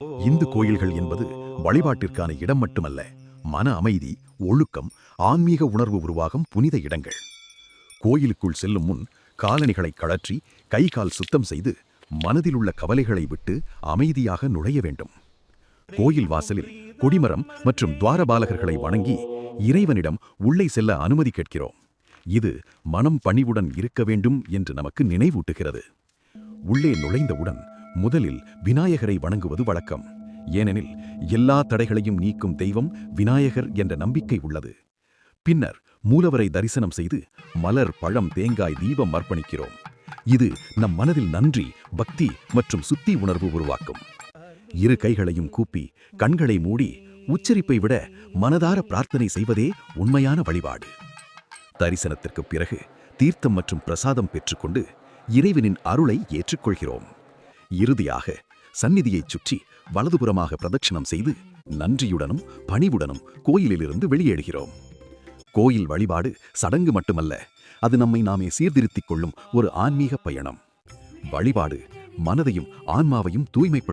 இந்து கோயில்கள் என்பது வழிபாட்டிற்கான இடம் மட்டுமல்ல, மன அமைதி, ஒழுக்கம், ஆன்மீக உணர்வு உருவாகும் புனித இடங்கள். கோயிலுக்குள் செல்லும் முன் காலணிகளை கழற்றி கை கால் சுத்தம் செய்து மனதில் உள்ள கவலைகளை விட்டு அமைதியாக நுழைய வேண்டும். கோயில் வாசலில் கொடிமரம் மற்றும் துவாரபாலகர்களை வணங்கி இறைவனிடம் உள்ளே செல்ல அனுமதி கேட்கிறோம். இது மனம் பணிவுடன் இருக்க வேண்டும் என்று நமக்கு நினைவூட்டுகிறது. உள்ளே நுழைந்தவுடன் முதலில் விநாயகரை வணங்குவது வழக்கம். ஏனெனில் எல்லா தடைகளையும் நீக்கும் தெய்வம் விநாயகர் என்ற நம்பிக்கை உள்ளது. பின்னர் மூலவரை தரிசனம் செய்து மலர், பழம், தேங்காய், தீபம் அர்ப்பணிக்கிறோம். இது நம் மனதில் நன்றி, பக்தி மற்றும் சுத்தி உணர்வு உருவாக்கும். இரு கைகளையும் கூப்பி கண்களை மூடி உச்சரிப்பை விட மனதார பிரார்த்தனை செய்வதே உண்மையான வழிபாடு. தரிசனத்திற்கு பிறகு தீர்த்தம் மற்றும் பிரசாதம் பெற்றுக்கொண்டு இறைவனின் அருளை ஏற்றுக்கொள்கிறோம். இறுதியாக சந்நிதியைச் சுற்றி வலதுபுறமாக பிரதட்சணம் செய்து நன்றியுடனும் பணிவுடனும் கோயிலிலிருந்து வெளியேறுகிறோம். கோயில் வழிபாடு சடங்கு மட்டுமல்ல, அது நம்மை நாமே சீர்திருத்திக் கொள்ளும் ஒரு ஆன்மீக பயணம். வழிபாடு மனதையும் ஆன்மாவையும் தூய்மைப்படுத்தும்.